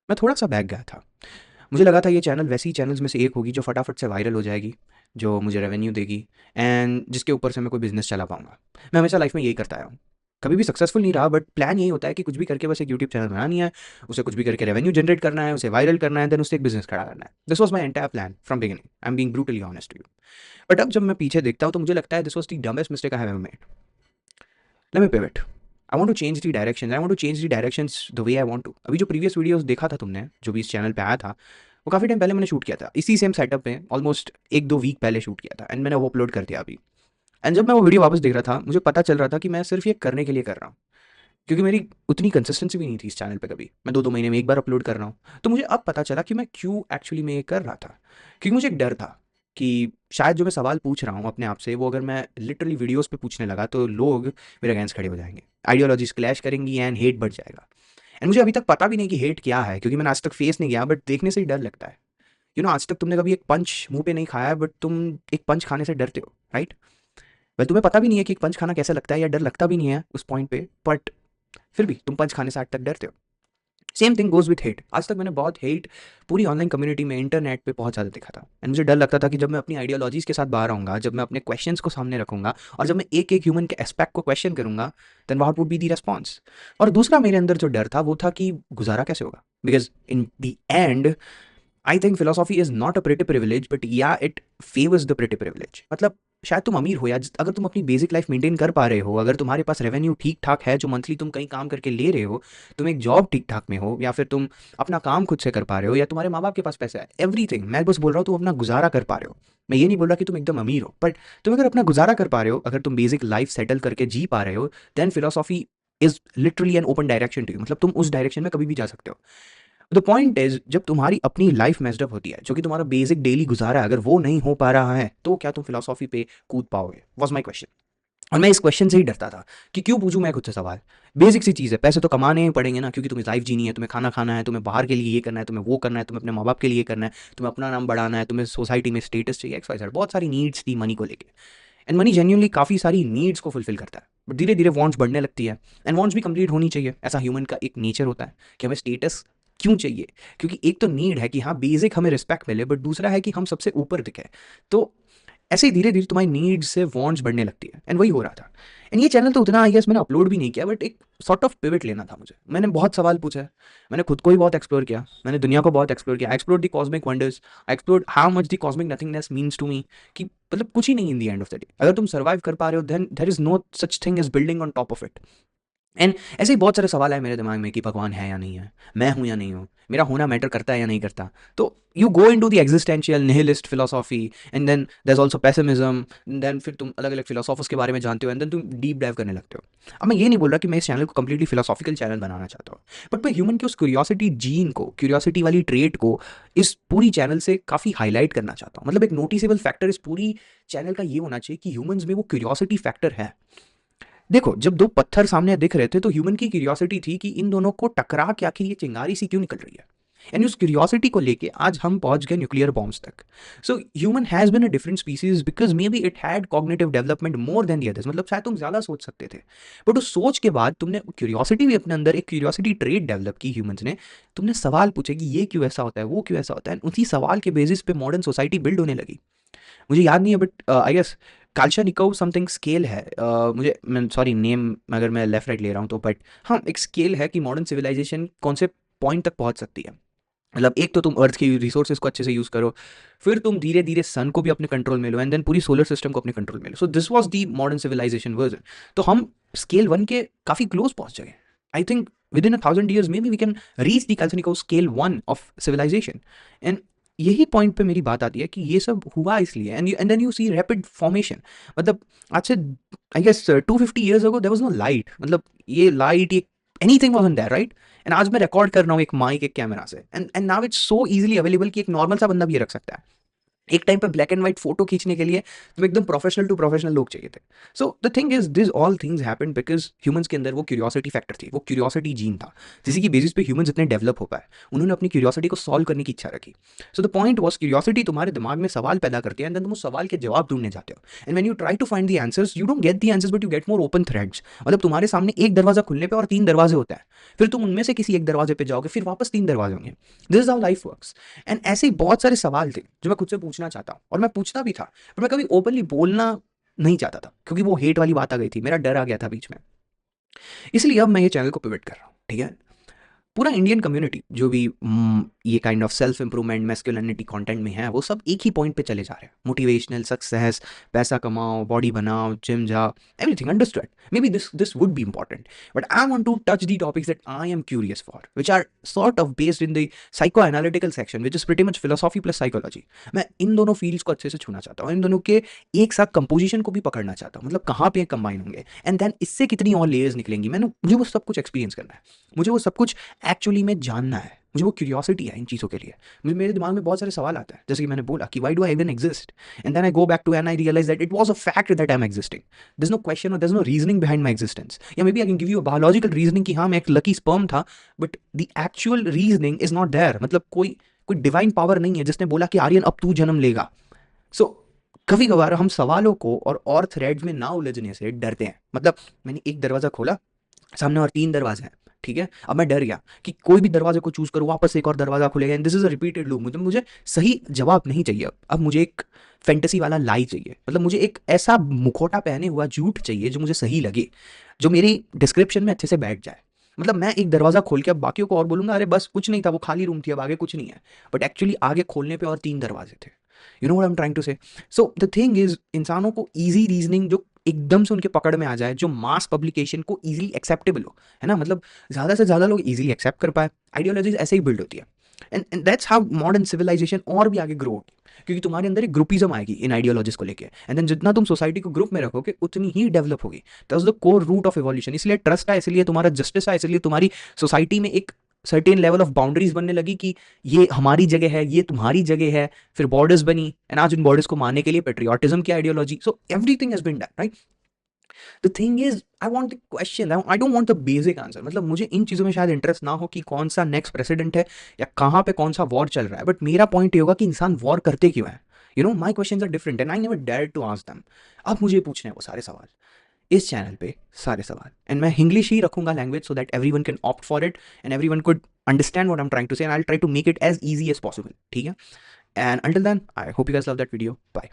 मैं थोड़ा-सा बहक गया था। मुझे लगा था ये चैनल वैसी चैनल्स में से एक होगी जो फटाफट से वायरल हो जाएगी, जो मुझे रेवेन्यू देगी एंड जिसके ऊपर से मैं कोई बिज़नेस चला पाऊँगा। मैं हमेशा लाइफ़ में यही करता आया हूँ। कभी भी सक्सेसफुल नहीं रहा बट प्लान यही होता है कि कुछ भी करके बस एक यूट्यूब चैनल बनानी है, उसे कुछ भी करके रेवेन्यू जनरेट करना है, उसे वायरल करना है, देन उससे एक बिज़नेस खड़ा करना है। This was my entire plan from beginning. I am being brutally honest to you. But अब जब मैं पीछे देखता हूँ तो मुझे लगता है this was the dumbest mistake I have ever made. Let me pivot. I want to change the directions. I want to change the directions the way I want to. अभी जो प्रीवियस वीडियोज़ देखा था तुमने, जो भी इस channel पे आया था, वो काफ़ी टाइम पहले मैंने शूट किया था। इसी सेम सेटअप में ऑलमोस्ट 1-2 वीक पहले शूट किया था एंड मैंने वो अपलोड कर दिया अभी। एंड जब मैं वो वीडियो वापस देख रहा था, मुझे पता चल रहा था कि मैं सिर्फ़ ये करने के लिए कर रहा हूँ। क्योंकि मेरी उतनी कंसिस्टेंसी भी नहीं थी इस चैनल पे कभी। मैं 2-2 महीने में एक बार अपलोड कर रहा हूँ। तो मुझे अब पता चला कि मैं क्यों एक्चुअली में ये कर रहा था। क्योंकि मुझे एक डर था कि शायद जो मैं सवाल पूछ रहा हूँ अपने आप से, वो अगर मैं लिटरली वीडियोज़ पे पूछने लगा तो लोग मेरे अगेंस्ट खड़े हो जाएँगे। आइडियोलॉजीज़ क्लैश करेंगी एंड हेट बढ़ जाएगा। एंड मुझे अभी तक पता भी नहीं कि हेट क्या है, क्योंकि मैंने आज तक फेस नहीं किया, बट देखने से ही डर लगता है। आज तक तुमने कभी एक पंच मुँह पे नहीं खाया है, बट तुम एक पंच खाने से डरते हो, राइट? वेल, तुम्हें पता भी नहीं है कि एक पंच खाना कैसा लगता है या डर लगता भी नहीं है उस पॉइंट पे, बट फिर भी तुम पंच खाने से आज तक डरते हो। Same thing goes with hate. आज तक मैंने बहुत हेट पूरी ऑनलाइन कम्युनिटी में, इंटरनेट पे बहुत ज़्यादा देखा था एंड मुझे डर लगता था कि जब मैं अपनी आइडियोलॉजीज़ के साथ बाहर आऊँगा, जब मैं अपने क्वेश्चंस को सामने रखूँगा और जब मैं एक-एक ह्यूमन के एस्पेक्ट को क्वेश्चन करूँगा, then what would be the response? और दूसरा मेरे अंदर जो डर था वो था कि गुज़ारा कैसे होगा? Because in the end I think philosophy is not a pretty privilege, but या it favours the pretty privilege. मतलब शायद तुम अमीर हो या अगर तुम अपनी बेसिक लाइफ मेंटेन कर पा रहे हो, अगर तुम्हारे पास रेवेन्यू ठीक ठाक है, जो मंथली तुम कहीं काम करके ले रहे हो, तुम एक जॉब ठीक ठाक में हो, या फिर तुम अपना काम खुद से कर पा रहे हो, या तुम्हारे माँ बाप के पास पैसा है, एवरीथिंग। मैं बस बोल रहा हूँ तुम अपना गुजारा कर पा रहे हो। मैं ये नहीं बोल रहा कि तुम एकदम अमीर हो, बट तुम अगर अपना गुजारा कर पा रहे हो, अगर तुम बेसिक लाइफ सेटल करके जी पा रहे हो, then philosophy is literally an open direction to you. मतलब तुम उस डायरेक्शन में कभी भी जा सकते हो। द पॉइंट इज, जब तुम्हारी अपनी लाइफ मेस्ड अप होती है, जो कि तुम्हारा बेसिक डेली गुजारा है, अगर वो नहीं हो पा रहा है, तो क्या तुम फिलोसॉफी पे कूद पाओगे? Was my question. और मैं इस क्वेश्चन से ही डरता था कि क्यों पूछूं मैं खुद से सवाल। बेसिक सी चीज़ है, पैसे तो कमाने ही पड़ेंगे ना, क्योंकि तुम्हें लाइफ जीनी है, तुम्हें खाना खाना है, तुम्हें बाहर के लिए ये करना है, तुम्हें वो करना है, तुम्हें अपने माँ बाप के लिए करना है, तुम्हें अपना नाम बढ़ाना है, तुम्हें सोसाइटी में स्टेटस चाहिए, एक्स वाई जेड, बहुत सारी नीड्स थी मनी को लेके। एंड मनी जेन्यूनली काफ़ी सारी नीड्स को फुलफिल करता है, बट धीरे धीरे वॉन्ट्स बढ़ने लगती है एंड वॉन्ट्स भी कंप्लीट होनी चाहिए। ऐसा ह्यूमन का एक नेचर होता है कि हमें स्टेटस क्यों चाहिए? क्योंकि एक तो नीड है कि हाँ बेसिक हमें रिस्पेक्ट मिले, बट दूसरा है कि हम सबसे ऊपर दिखे। तो ऐसे ही धीरे धीरे तुम्हारी नीड्स से वॉन्ट्स बढ़ने लगती है एंड वही हो रहा था। एंड ये चैनल तो उतना आई गेस मैंने अपलोड भी नहीं किया, बट एक सॉर्ट ऑफ पिवट लेना था मुझे। मैंने बहुत सवाल पूछा है, मैंने खुद को भी बहुत एक्सप्लोर किया, मैंने दुनिया को बहुत एक्सप्लोर किया। I explore the cosmic wonders, I explore how much the cosmic nothingness means to me. कि मतलब कुछ ही नहीं in the end of the day. अगर तुम सर्वाइव कर पा रहे हो, then there is no such thing as building on top of it. And ऐसे ही बहुत सारे सवाल आए मेरे दिमाग में कि भगवान है या नहीं है, मैं हूँ या नहीं हूँ, मेरा होना मैटर करता है या नहीं करता। तो you go into the existential nihilist philosophy and then there is also pessimism. Then फिर तुम अलग अलग फिलोसॉफर्स के बारे में जानते हो एंड देन तुम डीप डाइव करने लगते हो। अब मैं ये नहीं बोल रहा कि मैं इस चैनल को कंप्लीटली फिलोसॉफिकल चैनल बनाना चाहता हूँ, बट मैं ह्यूमन की उस क्यूरियोसिटी जीन को, क्यूरियोसिटी वाली ट्रेट को इस पूरी चैनल से काफ़ी हाईलाइट करना चाहता हूँ। मतलब एक नोटिसेबल फैक्टर इस पूरी चैनल का ये होना चाहिए कि ह्यूमंस में वो क्यूरियोसिटी फैक्टर है। देखो, जब 2 पत्थर सामने दिख रहे थे तो ह्यूमन की क्यूरियोसिटी थी कि इन दोनों को टकरा के आखिर ये चिंगारी सी क्यों निकल रही है? एंड उस क्यूरियोसिटी को लेके आज हम पहुंच गए न्यूक्लियर बॉम्ब्स तक। So human has been a different species because maybe it had cognitive development more than the others. मतलब शायद तुम ज्यादा सोच सकते थे, बट उस सोच के बाद तुमने क्यूरियोसिटी भी अपने अंदर, एक क्यूरियोसिटी ट्रेट डेवलप की ह्यूमंस ने। तुमने सवाल पूछे कि ये क्यों ऐसा होता है, वो क्यों ऐसा होता है, and उसी सवाल के बेसिस पे मॉडर्न सोसाइटी बिल्ड होने लगी। मुझे याद नहीं है, but I guess Kalshanikov something scale है। मुझे, मैं सॉरी नेम अगर मैं लेफ्ट राइट ले रहा हूँ तो, बट हाँ एक स्केल है कि मॉडर्न सिविलाइजेशन कौन से पॉइंट तक पहुँच सकती है। मतलब एक तो तुम अर्थ की रिसोर्सेज को अच्छे से यूज़ करो, फिर तुम धीरे धीरे सन को भी अपने कंट्रोल में लो एंड देन पूरी सोलर सिस्टम को अपने कंट्रोल में लो। So this was the modern civilisation version. तो हम स्केल 1 के काफ़ी क्लोज पहुँच गए। I think within 1000 years maybe we can reach the Kalsnikov scale 1 of civilisation. And यही पॉइंट पे मेरी बात आती है कि ये सब हुआ इसलिए, and then you see rapid formation. मतलब आज से I guess 250 years ago there was no light. मतलब ये लाइट, ये anything wasn't there, right? And आज मैं रिकॉर्ड कर रहा हूँ एक माइक, एक कैमरा से, and now it's so easily available कि एक नॉर्मल सा बंदा भी ये रख सकता है। एक टाइम पे ब्लैक एंड व्हाइट फोटो खींचने के लिए तुम्हें एकदम प्रोफेशनल टू प्रोफेशनल लोग चाहिए थे. So the thing is this all things happened because humans के अंदर वो क्यूरियोसिटी फैक्टर थी, वो क्यूरियोसिटी जीन था, जिसी की बेसिस पे ह्यूमंस इतने डेवलप हो पाए. उन्होंने अपनी क्यूरियोसिटी को सॉल्व करने की इच्छा रखी. So the point was curiosity तुम्हारे दिमाग में सवाल पैदा करती है एंड देन तुम उस सवाल के जवाब ढूंढने जाते हो. And when you try to find the answers you don't get the answers but you get more open threads. मतलब तुम्हारे सामने एक दरवाजा खुलने पे और 3 दरवाजे होते हैं, फिर तुम उनमें से किसी एक दरवाजे पे जाओगे, फिर वापस 3 दरवाजे होंगे. This is how life works. And ऐसे ही बहुत सारे सवाल थे जो मैं खुद से पूछना चाहता हूँ और मैं पूछता भी था, पर मैं कभी ओपनली बोलना नहीं चाहता था क्योंकि वो हेट वाली बात आ गई थी, मेरा डर आ गया था बीच में. इसलिए अब मैं ये चैनल को पिवट कर रहा हूँ. ठीक है, पूरा इंडियन कम्युनिटी जो भी ये kind of self improvement masculinity content में है, वो सब एक ही पॉइंट पे चले जा रहे हैं. मोटिवेशनल, सक्सेस, पैसा कमाओ, बॉडी बनाओ, जिम जाओ, everything understood. Maybe this would be important, but I want to touch the topics that I am curious for, which are sort of based in the psycho analytical section, which is pretty much philosophy plus psychology. मैं इन दोनों fields को अच्छे से छूना चाहता हूँ, इन दोनों के एक साथ कंपोजिशन को भी पकड़ना चाहता हूँ, मतलब कहाँ पे कंबाइन होंगे एंड देन इससे कितनी और लेयर्स निकलेंगी. मुझे वो सब कुछ एक्सपीरियंस करना है, मुझे वो सब कुछ एक्चुअली में जानना है, मुझे वो क्यूरियोसिटी है इन चीज़ों के लिए. मुझे मेरे दिमाग में बहुत सारे सवाल आते हैं, जैसे कि मैंने बोला कि why do I even exist, and then I go back to and I realise that it was a fact that I am existing. There is no question और there is no reasoning behind my existence. या maybe I can give you a biological reasoning कि हाँ मैं एक lucky sperm था, but the actual reasoning is not there. मतलब कोई कोई डिवाइन पावर नहीं है जिसने बोला कि आर्यन अब तू जन्म लेगा. सो कभी कभार हम सवालों को और थ्रेड्स में ना उलझने से डरते हैं. मतलब मैंने एक दरवाजा खोला, सामने और 3 दरवाजे हैं. ठीक है, अब मैं डर गया कि कोई भी दरवाजे को चूज करूँ, वापस से एक और दरवाजा खुलेगा and this is a repeated loop. मुझे सही जवाब नहीं चाहिए. अब मुझे एक फैंटेसी वाला लाई चाहिए. मतलब मुझे एक ऐसा मुखौटा पहने हुआ झूठ चाहिए जो मुझे सही लगे, जो मेरी डिस्क्रिप्शन में अच्छे से बैठ जाए. मतलब मैं एक दरवाजा खोल के अब बाकियों को और बोलूंगा अरे बस कुछ नहीं था, वो खाली रूम थी, अब आगे कुछ नहीं है, बट एक्चुअली आगे खोलने पे और 3 दरवाजे थे. You know what I am trying to say. So the thing is, इंसानों को इजी रीजनिंग जो एकदम से उनके पकड़ में आ जाए, जो मास पब्लिकेशन को इजीली एक्सेप्टेबल हो, है ना, मतलब ज़्यादा से ज़्यादा लोग इजीली एक्सेप्ट कर पाए. आइडियोलॉजीज ऐसे ही बिल्ड होती है and that's how modern civilization और भी आगे ग्रो होगी, क्योंकि तुम्हारे अंदर एक ग्रुपिज्म आएगी इन आइडियोलॉजीज को लेके. एंड देन जितना तुम सोसाइटी को ग्रुप में रखोगे उतनी ही डेवलप होगी. That's the core root of evolution. इसलिए ट्रस्ट है, इसलिए तुम्हारा जस्टिस है, इसलिए तुम्हारी सोसाइटी में एक सर्टेन लेवल ऑफ बाउंड्रीज बनने लगी कि ये हमारी जगह है, ये तुम्हारी जगह है. फिर बॉर्डर्स बनी एंड आज उन बॉर्डर्स को मानने के लिए पेट्रियोटिज्म की ideology. So everything has been done right. The thing is I want the question, I don't want the basic answer. मतलब मुझे इन चीज़ों में शायद इंटरेस्ट ना हो कि कौन सा नेक्स्ट प्रेसिडेंट है या कहाँ पे कौन सा वॉर चल रहा है, बट मेरा पॉइंट ये होगा कि इंसान वॉर करते क्यों है. You know my question are different and I never dare to ask them. अब मुझे पूछने हैं वो सारे सवाल इस चैनल पे, सारे सवाल. एंड मैं इंग्लिश ही रखूंगा language, so that everyone can opt for it and everyone could understand what I'm trying to say, and I'll try to make it as easy as possible. ठीक है, and until then I hope you guys love that video. Bye.